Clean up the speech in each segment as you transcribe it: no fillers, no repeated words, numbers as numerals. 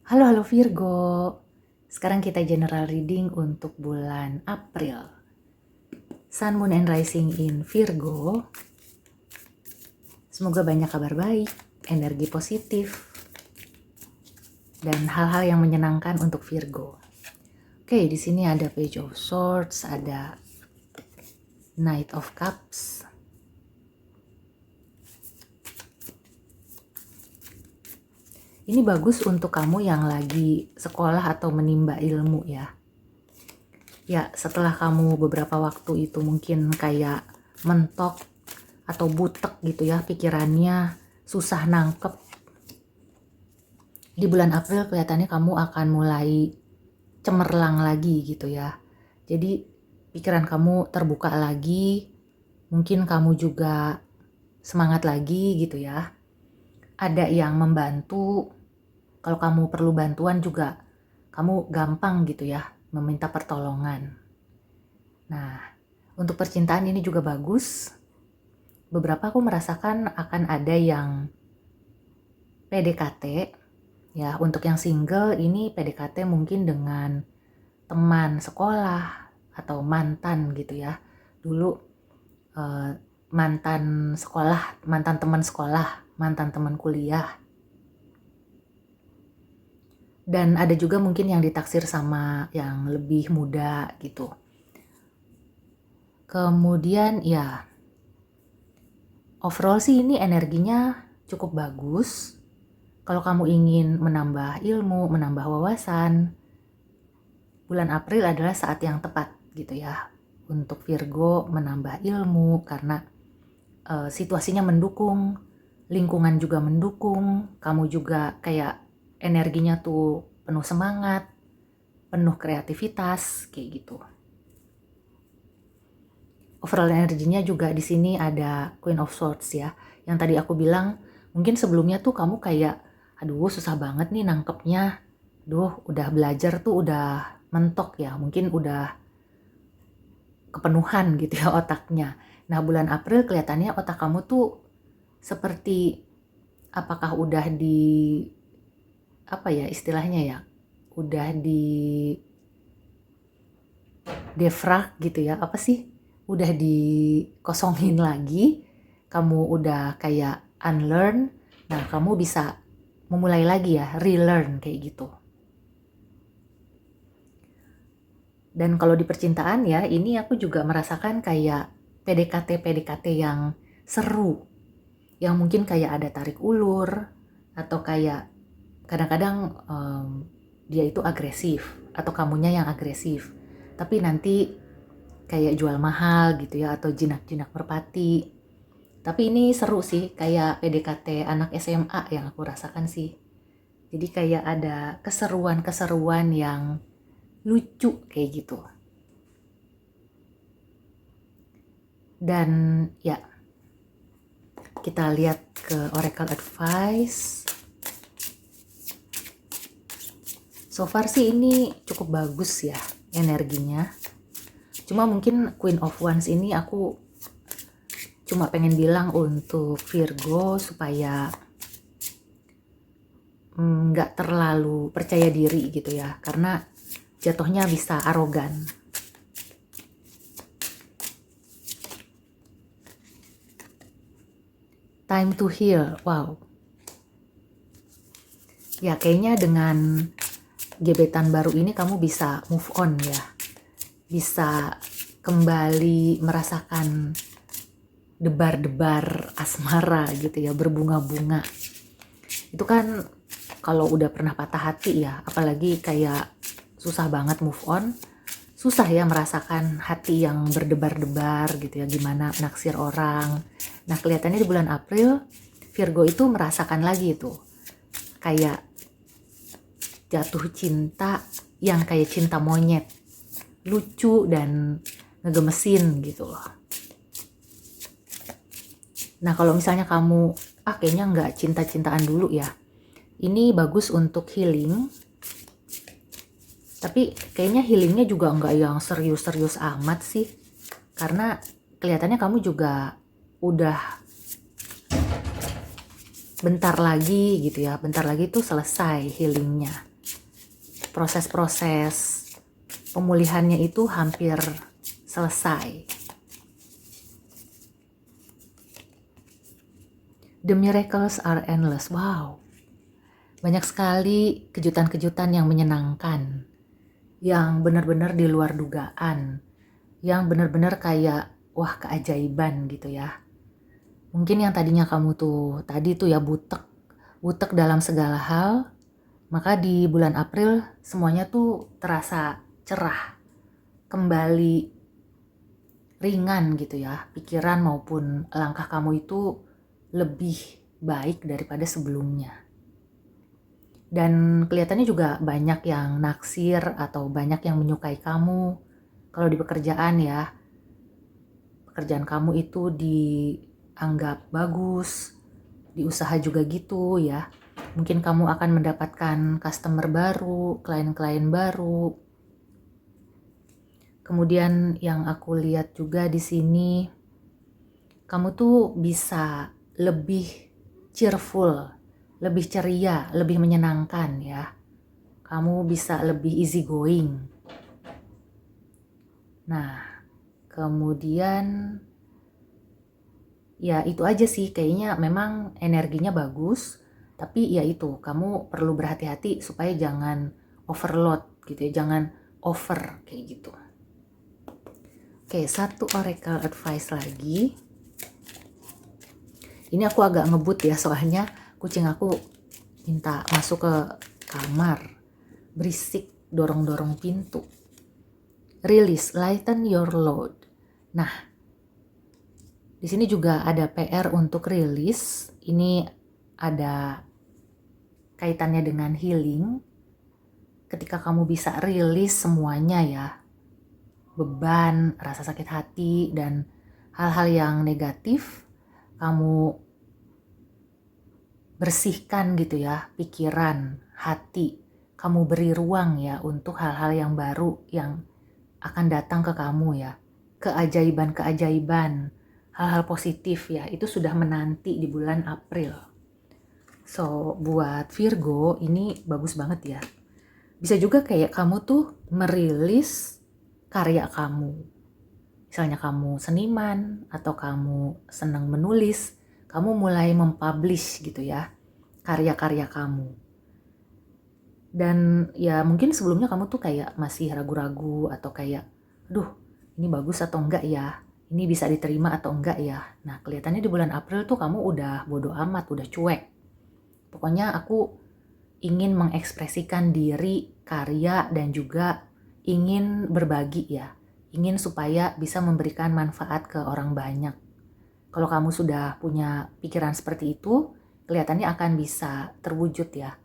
Halo halo Virgo. Sekarang kita general reading untuk bulan April. Sun, Moon, and Rising in Virgo. Semoga banyak kabar baik, energi positif, dan hal-hal yang menyenangkan untuk Virgo. Oke, di sini ada Page of Swords, ada Knight of Cups, ini bagus untuk kamu yang lagi sekolah atau menimba ilmu ya. Ya, setelah kamu beberapa waktu itu mungkin kayak mentok atau butek gitu ya, pikirannya susah nangkep. Di bulan April kelihatannya kamu akan mulai cemerlang lagi gitu ya. Jadi pikiran kamu terbuka lagi, mungkin kamu juga semangat lagi gitu ya. Ada yang membantu, kalau kamu perlu bantuan juga kamu gampang gitu ya meminta pertolongan. Nah, untuk percintaan ini juga bagus. Beberapa aku merasakan akan ada yang PDKT. Ya, untuk yang single ini PDKT mungkin dengan teman sekolah atau mantan gitu ya. Dulu mantan sekolah, mantan teman sekolah, mantan teman kuliah. Dan ada juga mungkin yang ditaksir sama yang lebih muda gitu. Kemudian ya, overall sih ini energinya cukup bagus. Kalau kamu ingin menambah ilmu, menambah wawasan, bulan April adalah saat yang tepat gitu ya untuk Virgo menambah ilmu karena situasinya mendukung, lingkungan juga mendukung, kamu juga kayak energinya tuh penuh semangat, penuh kreativitas kayak gitu. Overall energinya juga di sini ada Queen of Swords ya. Yang tadi aku bilang mungkin sebelumnya tuh kamu kayak aduh susah banget nih nangkepnya. Duh, udah belajar tuh udah mentok ya. Mungkin udah kepenuhan gitu ya otaknya. Nah, bulan April kelihatannya otak kamu tuh seperti apakah udah di apa ya istilahnya ya? Udah di defrag gitu ya. Apa sih? Udah dikosongin lagi. Kamu udah kayak unlearn. Nah, kamu bisa memulai lagi ya, relearn kayak gitu. Dan kalau di percintaan ya, ini aku juga merasakan kayak PDKT-PDKT yang seru. Yang mungkin kayak ada tarik ulur, atau kayak kadang-kadang dia itu agresif, atau kamunya yang agresif. Tapi nanti kayak jual mahal gitu ya, atau jinak-jinak merpati. Tapi ini seru sih, kayak PDKT anak SMA yang aku rasakan sih. Jadi kayak ada keseruan-keseruan yang lucu kayak gitu. Dan ya, kita lihat ke Oracle Advice. So far sih ini cukup bagus ya energinya. Cuma mungkin Queen of Wands ini aku cuma pengen bilang untuk Virgo supaya nggak terlalu percaya diri gitu ya. Karena jatuhnya bisa arogan. Time to heal, wow. Ya kayaknya dengan gebetan baru ini kamu bisa move on ya. Bisa kembali merasakan debar-debar asmara gitu ya, berbunga-bunga. Itu kan kalau udah pernah patah hati ya, apalagi kayak susah banget move on. Susah ya merasakan hati yang berdebar-debar gitu ya, gimana naksir orang. Nah kelihatannya di bulan April Virgo itu merasakan lagi itu kayak jatuh cinta yang kayak cinta monyet, lucu dan ngegemesin gitu loh. Nah kalau misalnya kamu kayaknya nggak cinta-cintaan dulu ya, ini bagus untuk healing. Tapi kayaknya healingnya juga nggak yang serius-serius amat sih. Karena kelihatannya kamu juga udah bentar lagi gitu ya. Bentar lagi tuh selesai healingnya. proses-proses pemulihannya itu hampir selesai. The miracles are endless. Wow. Banyak sekali kejutan-kejutan yang menyenangkan, yang benar-benar di luar dugaan, yang benar-benar kayak wah keajaiban gitu ya. Mungkin yang tadinya kamu tadi ya butek dalam segala hal, maka di bulan April semuanya terasa cerah, kembali ringan gitu ya. Pikiran maupun langkah kamu itu lebih baik daripada sebelumnya. Dan kelihatannya juga banyak yang naksir atau banyak yang menyukai kamu. Kalau di pekerjaan ya, pekerjaan kamu itu dianggap bagus, di usaha juga gitu ya. Mungkin kamu akan mendapatkan customer baru, klien-klien baru. Kemudian yang aku lihat juga di sini, kamu bisa lebih cheerful, lebih ceria, lebih menyenangkan ya. Kamu bisa lebih easy going. Nah, kemudian ya itu aja sih, kayaknya memang energinya bagus, tapi ya itu, kamu perlu berhati-hati supaya jangan overload gitu ya, jangan over kayak gitu. Oke, satu oracle advice lagi. Ini aku agak ngebut ya, soalnya kucing aku minta masuk ke kamar, berisik, dorong-dorong pintu. Release, lighten your load. Nah, di sini juga ada PR untuk release. Ini ada kaitannya dengan healing. Ketika kamu bisa release semuanya ya, beban, rasa sakit hati, dan hal-hal yang negatif, kamu bersihkan gitu ya, pikiran, hati. Kamu beri ruang ya untuk hal-hal yang baru yang akan datang ke kamu ya. Keajaiban-keajaiban, hal-hal positif ya, itu sudah menanti di bulan April. So, buat Virgo ini bagus banget ya. Bisa juga kayak kamu merilis karya kamu. Misalnya kamu seniman atau kamu senang menulis, kamu mulai mempublish gitu ya karya-karya kamu. Dan ya mungkin sebelumnya kamu kayak masih ragu-ragu atau kayak, aduh ini bagus atau enggak ya, ini bisa diterima atau enggak ya. Nah kelihatannya di bulan April kamu udah bodo amat, udah cuek. Pokoknya aku ingin mengekspresikan diri, karya, dan juga ingin berbagi ya. Ingin supaya bisa memberikan manfaat ke orang banyak. Kalau kamu sudah punya pikiran seperti itu, kelihatannya akan bisa terwujud ya.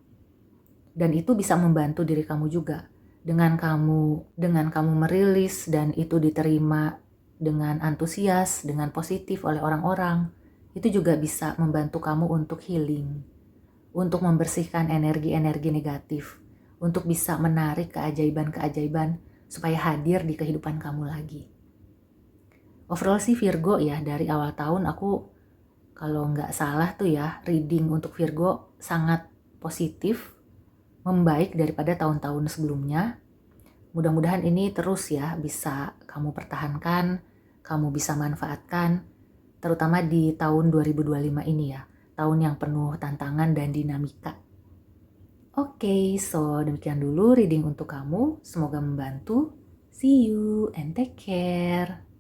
Dan itu bisa membantu diri kamu juga. Dengan kamu merilis dan itu diterima dengan antusias, dengan positif oleh orang-orang, itu juga bisa membantu kamu untuk healing, untuk membersihkan energi-energi negatif, untuk bisa menarik keajaiban-keajaiban supaya hadir di kehidupan kamu lagi. Overall sih Virgo ya, dari awal tahun aku kalau nggak salah ya, reading untuk Virgo sangat positif, membaik daripada tahun-tahun sebelumnya. Mudah-mudahan ini terus ya bisa kamu pertahankan, kamu bisa manfaatkan, terutama di tahun 2025 ini ya, tahun yang penuh tantangan dan dinamika. Oke, so demikian dulu reading untuk kamu, semoga membantu. See you and take care.